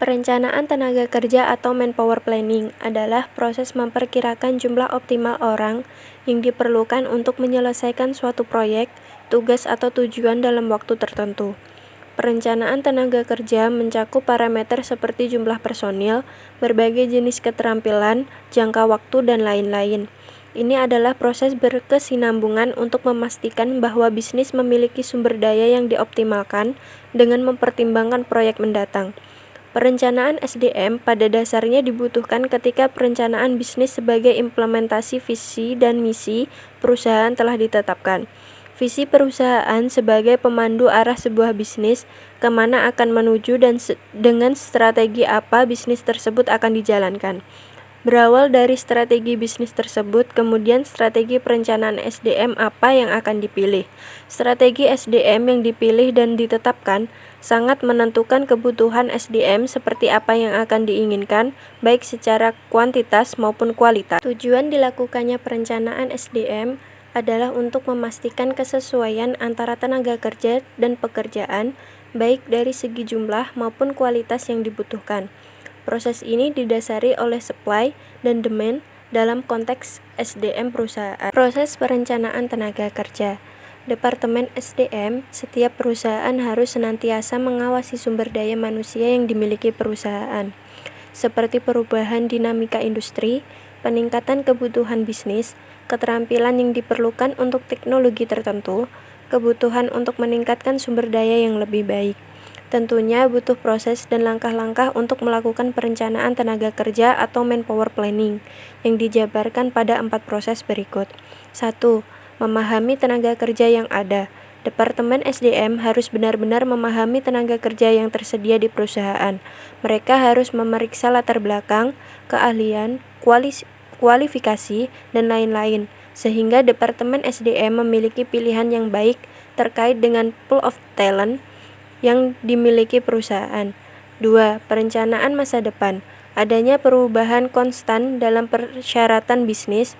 Perencanaan tenaga kerja atau manpower planning adalah proses memperkirakan jumlah optimal orang yang diperlukan untuk menyelesaikan suatu proyek, tugas atau tujuan dalam waktu tertentu. Perencanaan tenaga kerja mencakup parameter seperti jumlah personil, berbagai jenis keterampilan, jangka waktu, dan lain-lain. Ini adalah proses berkesinambungan untuk memastikan bahwa bisnis memiliki sumber daya yang dioptimalkan dengan mempertimbangkan proyek mendatang. Perencanaan SDM pada dasarnya dibutuhkan ketika perencanaan bisnis sebagai implementasi visi dan misi perusahaan telah ditetapkan. Visi perusahaan sebagai pemandu arah sebuah bisnis, kemana akan menuju dan dengan strategi apa bisnis tersebut akan dijalankan. Berawal dari strategi bisnis tersebut, kemudian strategi perencanaan SDM apa yang akan dipilih. Strategi SDM yang dipilih dan ditetapkan sangat menentukan kebutuhan SDM seperti apa yang akan diinginkan, baik secara kuantitas maupun kualitas. Tujuan dilakukannya perencanaan SDM adalah untuk memastikan kesesuaian antara tenaga kerja dan pekerjaan, baik dari segi jumlah maupun kualitas yang dibutuhkan. Proses ini didasari oleh supply dan demand dalam konteks SDM perusahaan. Proses perencanaan tenaga kerja. Departemen SDM, setiap perusahaan harus senantiasa mengawasi sumber daya manusia yang dimiliki perusahaan, seperti perubahan dinamika industri, peningkatan kebutuhan bisnis, keterampilan yang diperlukan untuk teknologi tertentu, kebutuhan untuk meningkatkan sumber daya yang lebih baik. Tentunya butuh proses dan langkah-langkah untuk melakukan perencanaan tenaga kerja atau manpower planning yang dijabarkan pada 4 proses berikut. 1. Memahami tenaga kerja yang ada. Departemen SDM harus benar-benar memahami tenaga kerja yang tersedia di perusahaan. Mereka harus memeriksa latar belakang, keahlian, kualifikasi, dan lain-lain, sehingga Departemen SDM memiliki pilihan yang baik terkait dengan pool of talent yang dimiliki perusahaan. 2. Perencanaan masa depan. Adanya perubahan konstan dalam persyaratan bisnis.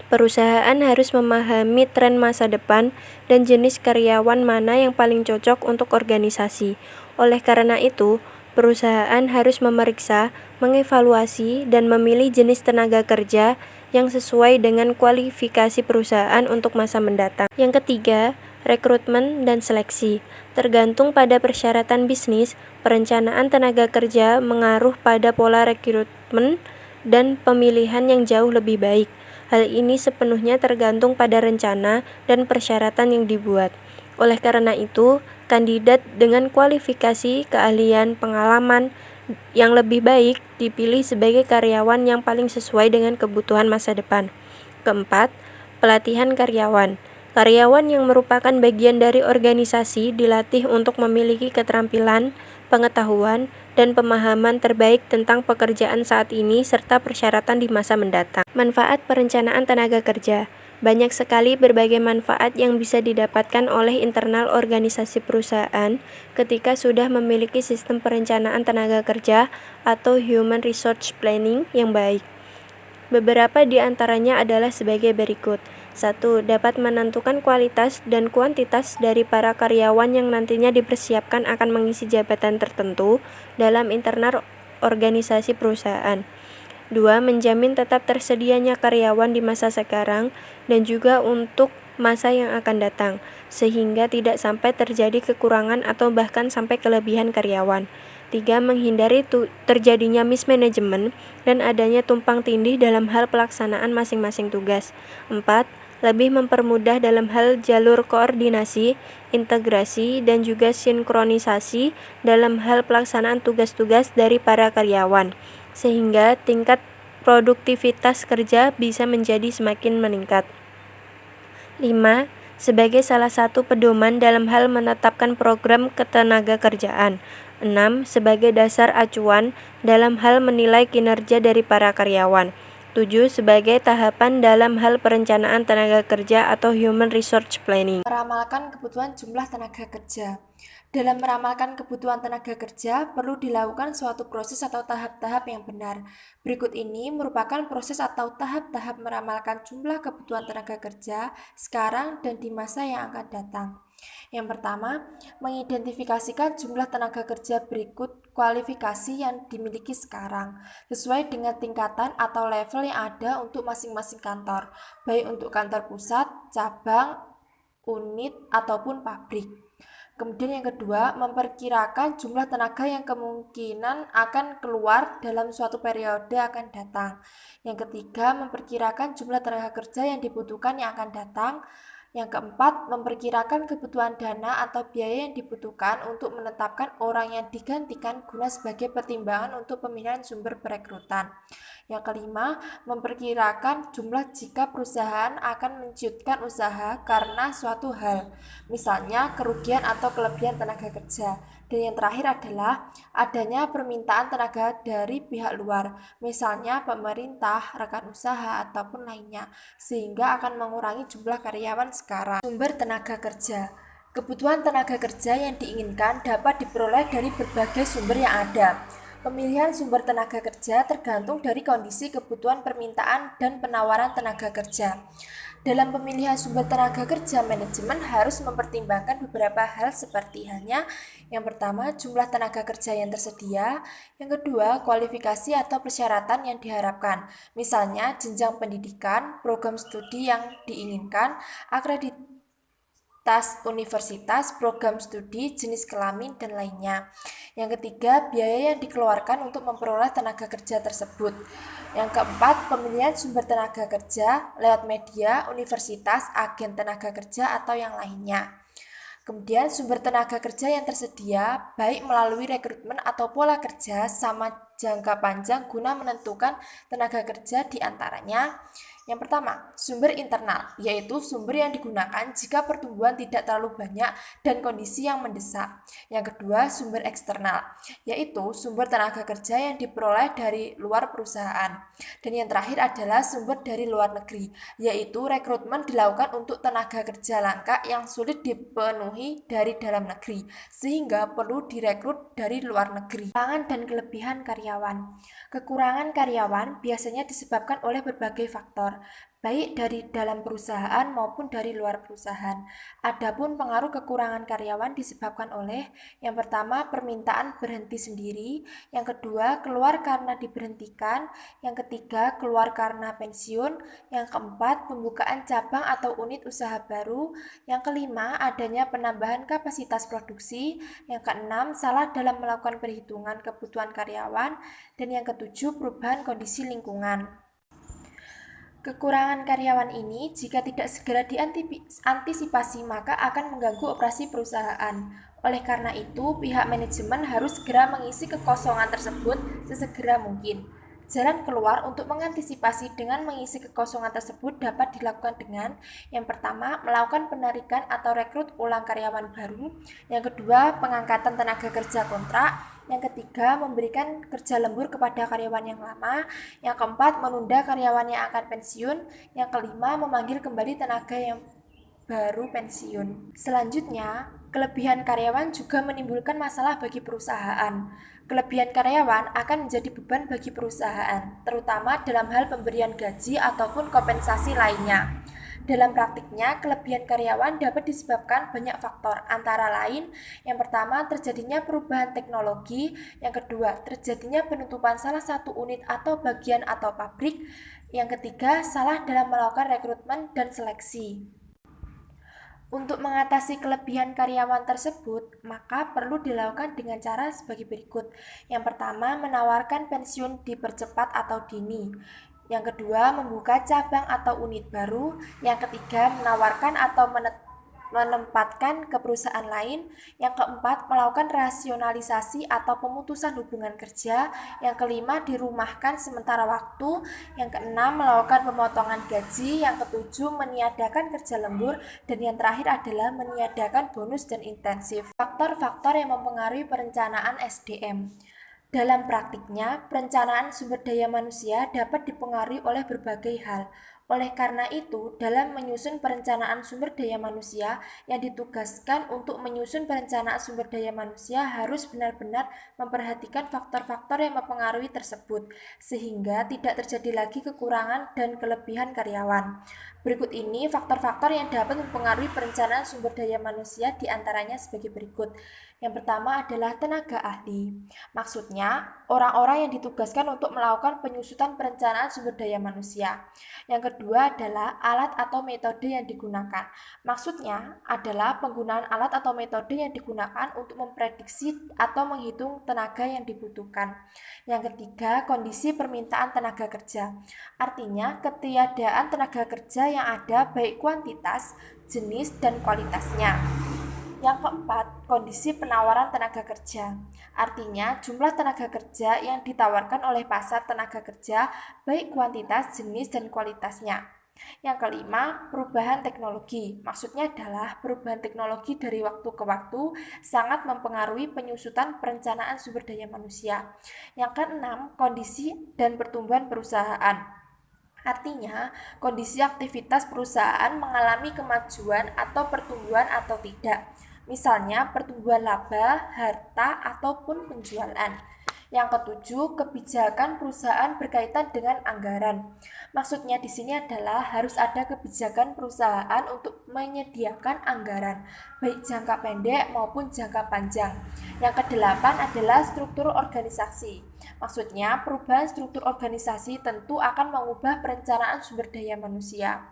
Perusahaan harus memahami tren masa depan dan jenis karyawan mana yang paling cocok untuk organisasi. Oleh karena itu, perusahaan harus memeriksa, mengevaluasi, dan memilih jenis tenaga kerja yang sesuai dengan kualifikasi perusahaan untuk masa mendatang. Yang ketiga, rekrutmen dan seleksi. Tergantung pada persyaratan bisnis, perencanaan tenaga kerja mengaruh pada pola rekrutmen dan pemilihan yang jauh lebih baik. Hal ini sepenuhnya tergantung pada rencana dan persyaratan yang dibuat. Oleh karena itu, kandidat dengan kualifikasi, keahlian, pengalaman yang lebih baik dipilih sebagai karyawan yang paling sesuai dengan kebutuhan masa depan. Keempat, pelatihan karyawan. Karyawan yang merupakan bagian dari organisasi dilatih untuk memiliki keterampilan, pengetahuan, dan pemahaman terbaik tentang pekerjaan saat ini serta persyaratan di masa mendatang. Manfaat perencanaan tenaga kerja. Banyak sekali berbagai manfaat yang bisa didapatkan oleh internal organisasi perusahaan ketika sudah memiliki sistem perencanaan tenaga kerja atau human resource planning yang baik. Beberapa di antaranya adalah sebagai berikut. 1. Dapat menentukan kualitas dan kuantitas dari para karyawan yang nantinya dipersiapkan akan mengisi jabatan tertentu dalam internal organisasi perusahaan. 2. Menjamin tetap tersedianya karyawan di masa sekarang dan juga untuk masa yang akan datang, sehingga tidak sampai terjadi kekurangan atau bahkan sampai kelebihan karyawan. 3. Menghindari terjadinya mismanagement dan adanya tumpang tindih dalam hal pelaksanaan masing-masing tugas. 4. Lebih mempermudah dalam hal jalur koordinasi, integrasi, dan juga sinkronisasi dalam hal pelaksanaan tugas-tugas dari para karyawan, sehingga tingkat produktivitas kerja bisa menjadi semakin meningkat. 5. Sebagai salah satu pedoman dalam hal menetapkan program ketenaga kerjaan. 6. Sebagai dasar acuan dalam hal menilai kinerja dari para karyawan. 7. Sebagai tahapan dalam hal perencanaan tenaga kerja atau human resource planning. Meramalkan kebutuhan jumlah tenaga kerja. Dalam meramalkan kebutuhan tenaga kerja, perlu dilakukan suatu proses atau tahap-tahap yang benar. Berikut ini merupakan proses atau tahap-tahap meramalkan jumlah kebutuhan tenaga kerja sekarang dan di masa yang akan datang. Yang pertama, mengidentifikasikan jumlah tenaga kerja berikut kualifikasi yang dimiliki sekarang, sesuai dengan tingkatan atau level yang ada untuk masing-masing kantor, baik untuk kantor pusat, cabang, unit, ataupun pabrik. Kemudian yang kedua, memperkirakan jumlah tenaga yang kemungkinan akan keluar dalam suatu periode akan datang. Yang ketiga, memperkirakan jumlah tenaga kerja yang dibutuhkan yang akan datang. Yang keempat, memperkirakan kebutuhan dana atau biaya yang dibutuhkan untuk menetapkan orang yang digantikan guna sebagai pertimbangan untuk pemilihan sumber perekrutan. Yang kelima, memperkirakan jumlah jika perusahaan akan menciutkan usaha karena suatu hal, misalnya kerugian atau kelebihan tenaga kerja. Dan yang terakhir adalah adanya permintaan tenaga dari pihak luar, misalnya pemerintah, rekan usaha, ataupun lainnya, sehingga akan mengurangi jumlah karyawan sekarang. Sumber tenaga kerja. Kebutuhan tenaga kerja yang diinginkan dapat diperoleh dari berbagai sumber yang ada. Pemilihan sumber tenaga kerja tergantung dari kondisi kebutuhan permintaan dan penawaran tenaga kerja. Dalam pemilihan sumber tenaga kerja, manajemen harus mempertimbangkan beberapa hal seperti halnya yang pertama, jumlah tenaga kerja yang tersedia, yang kedua, kualifikasi atau persyaratan yang diharapkan, misalnya jenjang pendidikan, program studi yang diinginkan, akreditasi universitas, program studi, jenis kelamin, dan lainnya. Yang ketiga, biaya yang dikeluarkan untuk memperoleh tenaga kerja tersebut. Yang keempat, pemilihan sumber tenaga kerja lewat media, universitas, agen tenaga kerja, atau yang lainnya. Kemudian sumber tenaga kerja yang tersedia baik melalui rekrutmen atau pola kerja sama jangka panjang guna menentukan tenaga kerja di antaranya. Yang pertama, sumber internal, yaitu sumber yang digunakan jika pertumbuhan tidak terlalu banyak dan kondisi yang mendesak. Yang kedua, sumber eksternal, yaitu sumber tenaga kerja yang diperoleh dari luar perusahaan. Dan yang terakhir adalah sumber dari luar negeri, yaitu rekrutmen dilakukan untuk tenaga kerja langka yang sulit dipenuhi dari dalam negeri, sehingga perlu direkrut dari luar negeri. Kekurangan dan kelebihan karyawan. Kekurangan karyawan biasanya disebabkan oleh berbagai faktor, baik dari dalam perusahaan maupun dari luar perusahaan. Adapun pengaruh kekurangan karyawan disebabkan oleh yang pertama, permintaan berhenti sendiri, yang kedua, keluar karena diberhentikan, yang ketiga, keluar karena pensiun, yang keempat, pembukaan cabang atau unit usaha baru, yang kelima, adanya penambahan kapasitas produksi, yang keenam, salah dalam melakukan perhitungan kebutuhan karyawan, dan yang ketujuh, perubahan kondisi lingkungan. Kekurangan karyawan ini jika tidak segera diantisipasi maka akan mengganggu operasi perusahaan. Oleh karena itu, pihak manajemen harus segera mengisi kekosongan tersebut sesegera mungkin. Jalan keluar untuk mengantisipasi dengan mengisi kekosongan tersebut dapat dilakukan dengan yang pertama, melakukan penarikan atau rekrut ulang karyawan baru, yang kedua, pengangkatan tenaga kerja kontrak, yang ketiga, memberikan kerja lembur kepada karyawan yang lama, yang keempat, menunda karyawan yang akan pensiun, yang kelima, memanggil kembali tenaga yang baru pensiun. Selanjutnya, kelebihan karyawan juga menimbulkan masalah bagi perusahaan. Kelebihan karyawan akan menjadi beban bagi perusahaan, terutama dalam hal pemberian gaji ataupun kompensasi lainnya. Dalam praktiknya, kelebihan karyawan dapat disebabkan banyak faktor, antara lain, yang pertama, terjadinya perubahan teknologi, yang kedua, terjadinya penutupan salah satu unit atau bagian atau pabrik, yang ketiga, salah dalam melakukan rekrutmen dan seleksi. Untuk mengatasi kelebihan karyawan tersebut, maka perlu dilakukan dengan cara sebagai berikut. Yang pertama, menawarkan pensiun dipercepat atau dini. Yang kedua, membuka cabang atau unit baru. Yang ketiga, menawarkan atau menempatkan ke perusahaan lain. Yang keempat, melakukan rasionalisasi atau pemutusan hubungan kerja. Yang kelima, dirumahkan sementara waktu. Yang keenam, melakukan pemotongan gaji. Yang ketujuh, meniadakan kerja lembur. Dan yang terakhir adalah meniadakan bonus dan intensif. Faktor-faktor yang mempengaruhi perencanaan SDM. Dalam praktiknya, perencanaan sumber daya manusia dapat dipengaruhi oleh berbagai hal. Oleh karena itu, dalam menyusun perencanaan sumber daya manusia, yang ditugaskan untuk menyusun perencanaan sumber daya manusia harus benar-benar memperhatikan faktor-faktor yang mempengaruhi tersebut, sehingga tidak terjadi lagi kekurangan dan kelebihan karyawan. Berikut ini faktor-faktor yang dapat mempengaruhi perencanaan sumber daya manusia diantaranya sebagai berikut. Yang pertama adalah tenaga ahli. Maksudnya, orang-orang yang ditugaskan untuk melakukan penyusutan perencanaan sumber daya manusia. Yang kedua adalah alat atau metode yang digunakan. Maksudnya adalah penggunaan alat atau metode yang digunakan untuk memprediksi atau menghitung tenaga yang dibutuhkan. Yang ketiga, kondisi permintaan tenaga kerja. Artinya, ketiadaan tenaga kerja yang ada baik kuantitas, jenis, dan kualitasnya. Yang keempat, kondisi penawaran tenaga kerja. Artinya, jumlah tenaga kerja yang ditawarkan oleh pasar tenaga kerja, baik kuantitas, jenis, dan kualitasnya. Yang kelima, perubahan teknologi. Maksudnya adalah perubahan teknologi dari waktu ke waktu sangat mempengaruhi penyusutan perencanaan sumber daya manusia. Yang keenam, kondisi dan pertumbuhan perusahaan. Artinya, kondisi aktivitas perusahaan mengalami kemajuan atau pertumbuhan atau tidak. Misalnya, pertumbuhan laba, harta, ataupun penjualan. Yang ketujuh, kebijakan perusahaan berkaitan dengan anggaran. Maksudnya di sini adalah harus ada kebijakan perusahaan untuk menyediakan anggaran, baik jangka pendek maupun jangka panjang. Yang kedelapan adalah struktur organisasi. Maksudnya, perubahan struktur organisasi tentu akan mengubah perencanaan sumber daya manusia.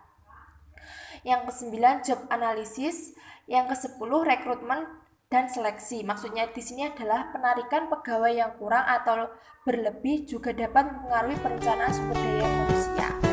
Yang kesembilan, job analysis. Yang kesepuluh, rekrutmen dan seleksi. Maksudnya di sini adalah penarikan pegawai yang kurang atau berlebih juga dapat mempengaruhi perencanaan sumber daya manusia.